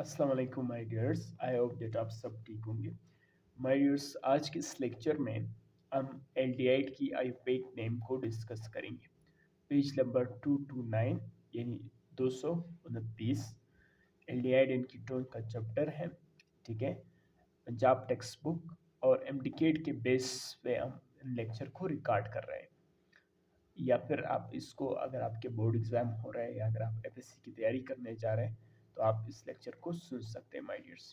अस्सलाम वालेकुम my dears. I hope that आप सब ठीक होंगे। माय डियर्स, आज के इस लेक्चर में हम एल्डिहाइड की आयुर्वेदिक नेम को डिस्कस करेंगे। पेज नंबर 229 यानी 229 एल्डिहाइड एंड कीटोन का चैप्टर है। ठीक है, पंजाब टेक्स्ट बुक और एमडीकेट के बेस पे हम लेक्चर को रिकॉर्ड कर रहे हैं। या फिर आप इसको, अगर आपके बोर्ड एग्जाम हो रहे हैं या अगर आप एफएससी की तैयारी करने जा रहे हैं तो आप इस लेक्चर को सुन सकते हैं माय डियर्स।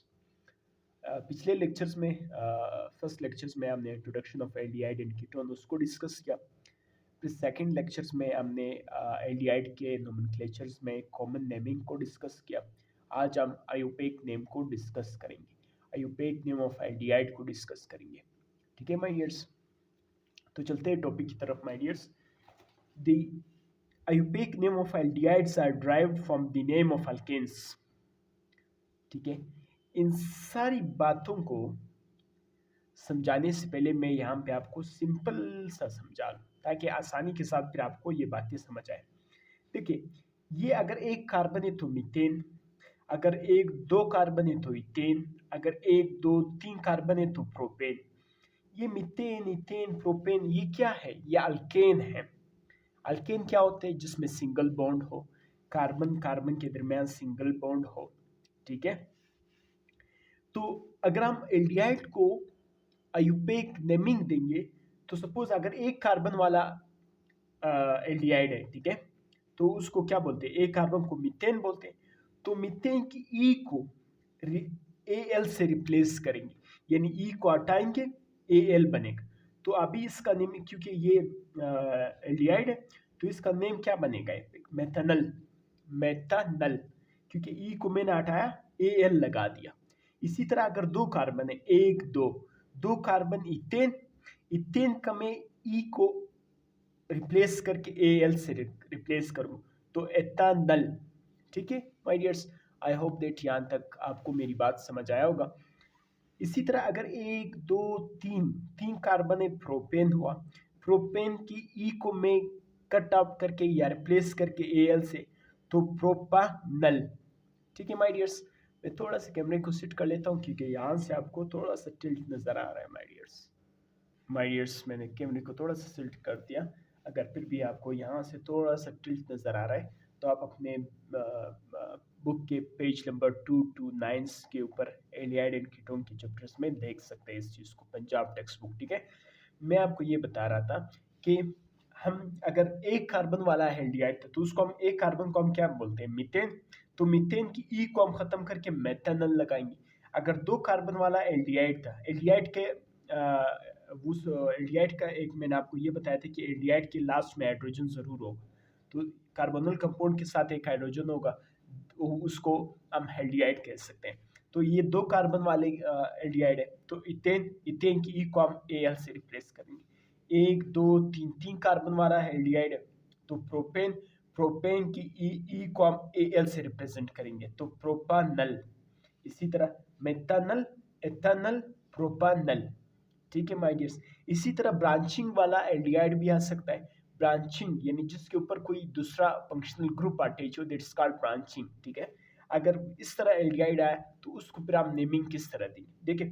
पिछले लेक्चर्स में, फर्स्ट लेक्चर्स में हमने introduction of aldehyde and ketone उसको डिस्कस किया। फिर सेकंड लेक्चर्स में हमने एल्डिहाइड के नोमेनक्लेचर्स में कॉमन नेमिंग को डिस्कस किया। आज हम आयुर्वेदिक नेम को डिस्कस करेंगे, आयुर्वेदिक नेम ऑफ एल्डिहाइड को डिस्कस करेंगे। ठीक है माय डियर्स, तो चलते हैं टॉपिक की तरफ my dears. The Iupac name of aldehydes are derived from the name of alkanes। ठीक है, इन सारी बातों को समझाने से पहले मैं यहाँ पे आपको सिंपल सा समझा लूँ ताकि आसानी के साथ फिर आपको ये बातें समझ आए। देखिए, ये अगर एक कार्बन है तो मीथेन, अगर एक दो कार्बन है तो इथेन, अगर एक दो तीन कार्बन है तो प्रोपेन। ये मीथेन, इथेन, प्रोपेन ये क्या है? ये अल्केन है। अल्केन क्या होते हैं? जिसमें सिंगल बॉन्ड हो, कार्बन कार्बन के दरमियान सिंगल बॉन्ड हो। ठीक है, तो अगर हम एल्डिहाइड को आयुर्वेदिक नेमिंग देंगे तो सपोज अगर एक कार्बन वाला एल्डिहाइड है, ठीक है, तो उसको क्या बोलते हैं? एक कार्बन को मीथेन बोलते हैं। तो मीथेन की ई को एल से रिप्लेस करेंगे, यानी ई को हटाएंगे, एल बनेगा। तो अभी इसका नेम, क्योंकि ये एल्डिहाइड है तो इसका नेम क्या बनेगा? मेथनल, मेथनल, क्योंकि ई को मैंने हटाया, एल लगा दिया। इसी तरह अगर दो कार्बन है, एक दो दो कार्बन इथेन, इथेन का मैं ई को रिप्लेस करके एल से रिप्लेस करूं तो एथानल। ठीक है my dears, I hope that यहाँ तक आपको मेरी बात समझ आया होगा। इसी तरह अगर एक दो तीन तीन कार्बन है, प्रोपेन हुआ, प्रोपेन की ई को मैं कट आउट करके या रिप्लेस करके एल से तो प्रोपानल। ठीक है माय डियर्स, मैं थोड़ा सा कैमरे को सेट कर लेता हूँ क्योंकि यहाँ से आपको थोड़ा सा टिल्ट नज़र आ रहा है माय डियर्स। माय डियर्स, मैंने कैमरे को थोड़ा सा सिल्ट कर दिया। अगर फिर भी आपको यहाँ से थोड़ा सा टिल्ट नज़र आ रहा है तो आप अपने बुक के पेज नंबर 229 के ऊपर एल्डिहाइड एंड कीटोन के चैप्टर्स में देख सकते हैं इस चीज़ को, पंजाब टेक्स्ट बुक। ठीक है, मैं आपको ये बता रहा था कि हम अगर एक कार्बन वाला एल्डिहाइड था तो उसको हम, एक कार्बन को हम क्या बोलते हैं? मीथेन। तो मीथेन की ई को हम खत्म करके मेथनल लगाएंगे। अगर दो कार्बन वाला एल्डिहाइड था, एल्डिहाइड के उस एल्डिहाइड का एक मैंने आपको ये बताया था कि एल्डिहाइड के लास्ट में हाइड्रोजन जरूर होगा, तो कार्बोनल कंपाउंड के साथ एक हाइड्रोजन होगा, तो उसको हम एल्डिहाइड कह सकते हैं। तो ये दो कार्बन वाले एल्डिहाइड है, तो इथेन, इथेन की ई को हम एल से रिप्लेस करेंगे। एक दो तीन तीन कार्बन वाला एल्डिहाइड है तो प्रोपेन, प्रोपेन की ई को हम एल से रिप्रेजेंट करेंगे तो प्रोपानल। इसी तरह मेथनल, एथनल, प्रोपानल। ठीक है माय डियर्स, इसी तरह ब्रांचिंग वाला एल्डिहाइड भी आ सकता है। ब्रांचिंग यानी जिसके ऊपर कोई दूसरा फंक्शनल ग्रुप अटैच हो, दैट्स कॉल्ड ब्रांचिंग। ठीक है, अगर इस तरह एल्डिहाइड आया तो उसको फिर आप नेमिंग किस तरह देंगे? देखिए,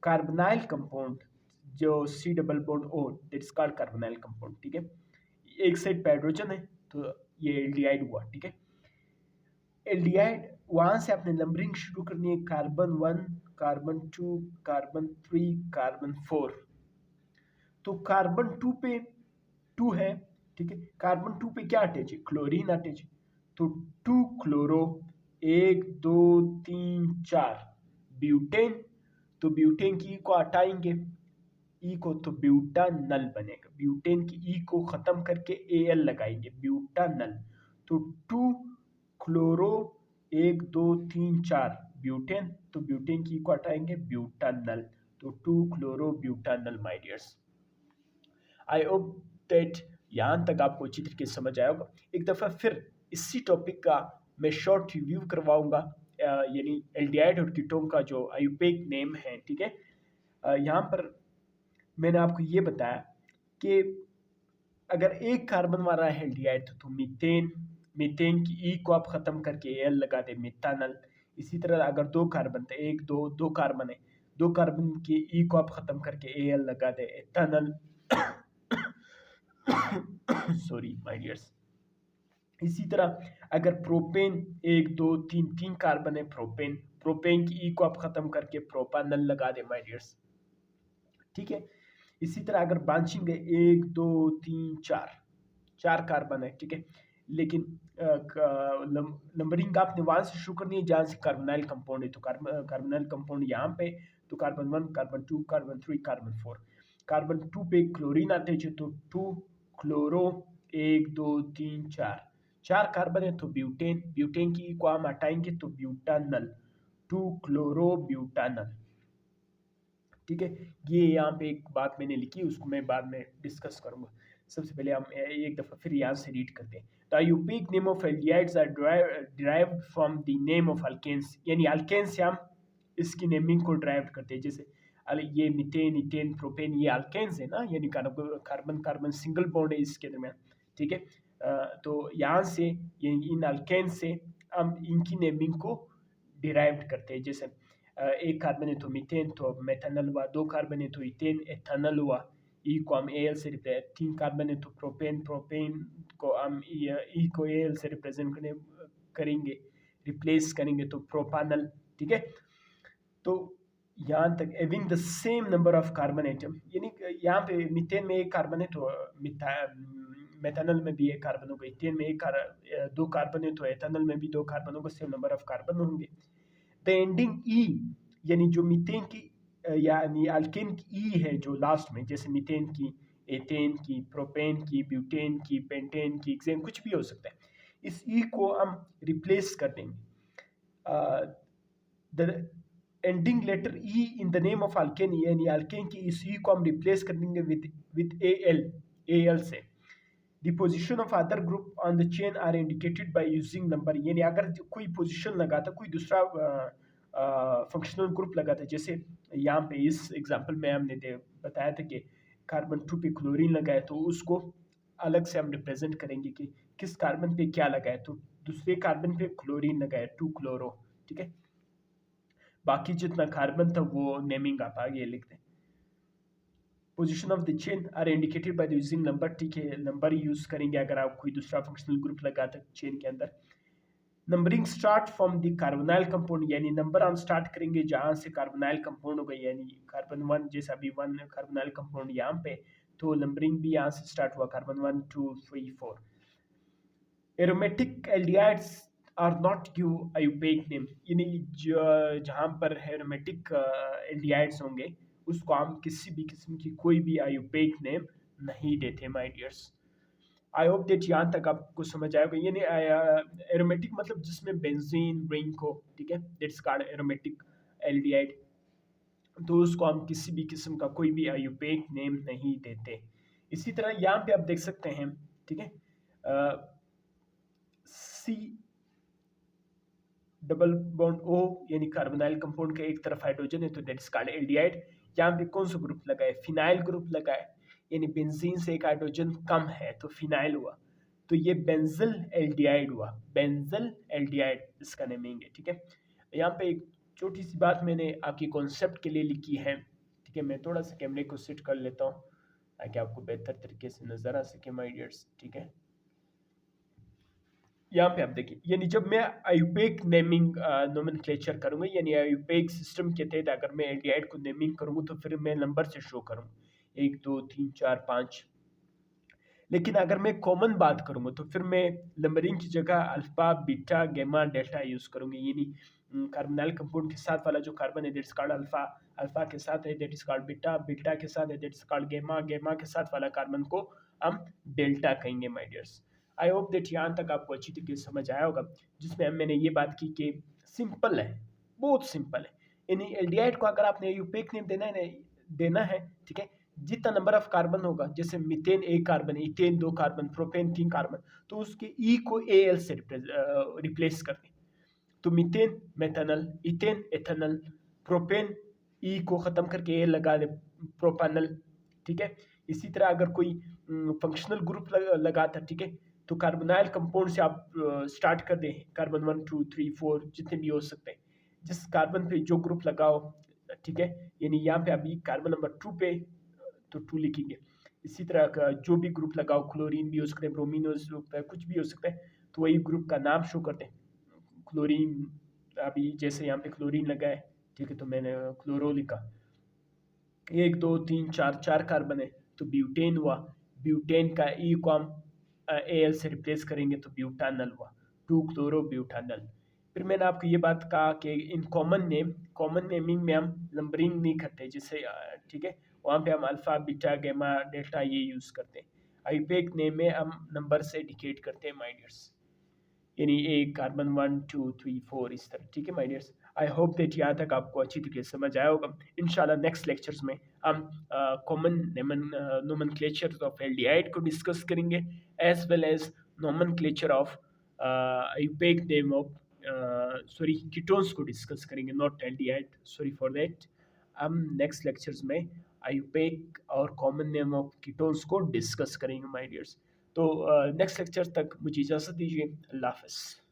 कार्बोनाइल कंपाउंड जो C double bond O, that's called carbonyl compound. ठीक है, एक साइड पे हाइड्रोजन है तो ये एल्डिहाइड हुआ। ठीक है, एल्डिहाइड वहां से आपने नंबरिंग शुरू करनी है, कार्बन 1, कार्बन 2, कार्बन 3, कार्बन 4। तो कार्बन 2 पे 2 है, ठीक है, कार्बन 2 पे क्या अटैच है? क्लोरीन अटैच है, तो 2 क्लोरो, 1 2 3 4 ब्यूटेन। तो ब्यूटेन की ई को हटाएंगे, ई को, तो ब्यूटानल बनेगा। ब्यूटेन की ई को खत्म करके एल लगाएंगे, ब्यूटानल। तो 2 क्लोरो, 1 2 3 4 ब्यूटेन, तो ब्यूटेन की ई को हटाएंगे, ब्यूटानल। तो 2 chloro butanal my dears. I hope that यहाँ तक आपको अच्छी तरीके से समझ आया होगा। एक दफ़ा फिर इसी टॉपिक का मैं शॉर्ट रिव्यू करवाऊंगा, यानी एल्डिहाइड और कीटोन का जो आयुर्वेदिक नेम है। ठीक है, यहाँ पर मैंने आपको ये बताया कि अगर एक कार्बन वाला एल्डिहाइड तो मीथेन, मीथेन की ई को आप खत्म करके एल लगा दे, मिथानल। इसी तरह अगर दो कार्बन थे, एक दो दो कार्बन है, दो कार्बन के ई को आप खत्म करके एल लगा दे, एथेनल सॉरी माय डियर्स। इसी तरह अगर प्रोपेन एक दो तीन तीन कार्बन है, प्रोपेन प्रोपेन की ई को आप खत्म करके प्रोपानल लगा दे माय डियर्स, ठीक है। इसी तरह अगर ब्रांचिंग है, एक दो तीन चार, चार कार्बन है, ठीक है, लेकिन नंबरिंग आपने वहां से शुरू करनी है जहां से कार्बोनाइल कंपाउंड है। तो कार्बोनाइल कंपाउंड यहाँ पे, तो carbon 1, carbon 2, carbon 3, carbon 4। Carbon 2 पे क्लोरीन आते हैं, तो 2 क्लोरो, एक दो तीन चार, चार कार्बन है तो ब्यूटेन, ब्यूटेन की को हम हटाएंगे तो ब्यूटानल, 2 क्लोरो ब्यूटानल, ठीक है। ये यहाँ पे एक बात मैंने लिखी, उसको मैं बाद में डिस्कस करूंगा। सबसे पहले हम एक दफ़ा फिर यहाँ से रीड करते हैं। The IUPAC name of aldehydes are derived from the name of alkanes, यानी अल्केन से हम इसकी नेमिंग को ड्राइव करते हैं। जैसे ये मीथेन, इथेन, प्रोपेन, ये अल्केन्स है ना, यानी कार्बन कार्बन सिंगल बॉन्ड है इसके दरमियान, ठीक है। तो यहाँ से इन अल्केन से हम इनकी नेमिंग को डिराइव करते हैं। जैसे एक कार्बन है तो मीथेन, तो मेथानल हुआ, दो कार्बन है तो इथेन, एथानल हुआ, ई को हम एल से रिप्रेजेंट, तीन कार्बन है तो प्रोपेन, प्रोपेन को हम ई को एल से रिप्रेजेंट करेंगे, रिप्लेस करेंगे तो प्रोपानल, ठीक है। तो यहाँ तक having the same number of carbon atom, यानी यहाँ पे मीथेन में एक कार्बन है तो मेथानल में भी एक कार्बन होगा, इथेन में दो कार्बन है तो एथानल में भी दो कार्बन होगा, सेम नंबर ऑफ कार्बन होंगे। द एंडिंग ई, यानी जो मीथेन की यानी अल्केन की ई है जो लास्ट में, जैसे मीथेन की, एथेन की, प्रोपेन की, ब्यूटेन की, पेंटेन की, एक्सेन, कुछ भी हो सकता है। इस ई को हम रिप्लेस कर देंगे। The ending letter E in the name of alkane, यानी अल्केन की इस ई को हम रिप्लेस कर देंगे विद एल से। The position of other group on the chain are indicated by using number, यानी अगर कोई पोजिशन लगाता, कोई दूसरा फंक्शनल ग्रुप लगाता, जैसे यहाँ पे इस एग्जांपल में हमने बताया था कि कार्बन 2 पे क्लोरीन लगाए, तो उसको अलग से हम रिप्रेजेंट करेंगे कि किस कार्बन पे क्या लगाए, तो दूसरे कार्बन पे क्लोरीन लगाए, 2 क्लोरो, ठीक है। बाकी जितना कार्बन था वो नेमिंग आप आगे लिखते हैं। Position of the chain are indicated by using number, ठीक है, नंबर यूज करेंगे अगर आप कोई दूसरा फंक्शनल ग्रुप लगाते चेन के अंदर। Numbering start from the carbonyl compound, यानी नंबर हम स्टार्ट करेंगे जहां से कार्बोनाइल कंपाउंड हो गई, यानी कार्बन 1, जैसा अभी 1 कार्बोनाइल कंपाउंड यहाँ पे, तो नंबरिंग भी यहाँ से स्टार्ट हुआ, carbon 1 2 3 4। Aromatic aldehydes are not give IUPAC name, यानी जहाँ पर एरोमेटिक एल्डिहाइड्स होंगे उसको हम किसी भी किस्म की कोई भी आयुपेक नेम नहीं देते my dears. I hope that यहाँ तक आपको समझ आएगा। यानी एरोमेटिक मतलब जिसमें बेंजीन रिंग हो, ठीक है, दैट्स कॉल्ड एरोमेटिक एल्डिहाइड। तो उसको हम किसी भी किस्म का कोई भी आयुपेक नेम नहीं देते। इसी तरह यहाँ पे आप देख सकते हैं, ठीक है, सी डबल बॉन्ड ओ, यानी कार्बोनाइल कंपाउंड का एक तरफ हाइड्रोजन है तो दैट्स कॉल्ड एल्डिहाइड। यहाँ पे कौन सा ग्रुप लगा है, फिनाइल ग्रुप लगा है, यानी बेंजीन से एक हाइड्रोजन कम है तो फिनाइल हुआ, तो ये बेंजल एल्डिहाइड हुआ, बेंजल एल्डिहाइड इसका नेमिंग है, ठीक है। यहाँ पे एक छोटी सी बात मैंने आपकी कॉन्सेप्ट के लिए लिखी है, ठीक है। मैं थोड़ा सा कैमरे को सेट कर लेता हूँ ताकि आपको बेहतर तरीके से नजर आ सके माय डियर्स, ठीक है। यहाँ पे आप देखिए, यानी जब मैं आयुपेक नेमिंग नोमेनक्लेचर करूंगा, यानी आयुपेक सिस्टम के तहत अगर मैं एल्डिहाइड को नेमिंग करूंगा तो फिर मैं नंबर से शो करूंगा, 1 2 3 4 5। लेकिन अगर मैं कॉमन बात करूंगा तो फिर मैं नंबरिंग की जगह alpha, beta, gamma, delta use करूंगी। यानी कार्बोनाइल कंपाउंड के साथ वाला जो कार्बन है दैट्स कॉल्ड अल्फा, अल्फा के साथ है that is called beta, beta के साथ है that is called gamma, gamma के साथ वाला कार्बन को हम डेल्टा कहेंगे my dears. I hope that यहाँ तक आपको अच्छी तरीके से समझ आया होगा, जिसमें मैंने ये बात की कि सिंपल है, बहुत सिंपल है। यानी एल्डिहाइड को अगर आपने यूपेक नेम देना है, ठीक है, जितना नंबर ऑफ कार्बन होगा, जैसे मीथेन एक कार्बन, इथेन दो कार्बन, प्रोपेन तीन कार्बन, तो उसके ई को एल से रिप्लेस कर दें, तो मीथेन मेथानल, इथेन एथेनल, प्रोपेन ई को ख़त्म करके ए लगा दे, प्रोपानल, ठीक है। इसी तरह अगर कोई फंक्शनल ग्रुप लगाता, ठीक है, तो कार्बोनाइल कंपाउंड से आप स्टार्ट कर दें, कार्बन 1 2 3 4 जितने भी हो सकते हैं, जिस कार्बन पे जो ग्रुप लगाओ, ठीक है, यानी यहाँ पे अभी कार्बन नंबर 2 पे तो 2 लिखेंगे। इसी तरह का जो भी ग्रुप लगाओ, क्लोरीन भी हो सकता है, ब्रोमीन हो सकता है, कुछ भी हो सकता है, तो वही ग्रुप का नाम शो करते हैं। क्लोरीन, अभी जैसे यहाँ पे क्लोरीन लगा है, ठीक है, तो मैंने क्लोरो लिखा। एक दो तीन चार, चार कार्बन है तो ब्यूटेन हुआ। ब्यूटेन का ई को हम एल से रिप्लेस करेंगे तो ब्यूटानल हुआ, टू क्लोरो ब्यूटानल। फिर मैंने आपको ये बात कहा कि इन कॉमन नेमिंग में हम नंबरिंग नहीं करते, जैसे ठीक है, वहाँ पे हम अल्फा बीटा गैमा डेल्टा ये यूज़ करते हैं। आईपैक नेम में हम नंबर से इंडिकेट करते हैं माय डियर्स, यानी एक कार्बन 1 2 3 4 इस तरह, ठीक है my dears. I hope that यहाँ तक आपको अच्छी तरीके से समझ आया होगा। इंशाल्लाह नेक्स्ट लेक्चर्स में हम कॉमन नोमेनक्लेचर ऑफ एल्डिहाइड को डिस्कस करेंगे, as well as nomenclature of IUPAC name of sorry ketones को डिस्कस करेंगे, not aldehyde, sorry for that. हम नेक्स्ट लेक्चर्स में आईयूपैक और कॉमन नेम ऑफ कीटोन्स को डिस्कस करेंगे माय डियर्स। तो नेक्स्ट लेक्चर तक मुझे इजाज़त दीजिए। अल्लाह हाफ़िज़।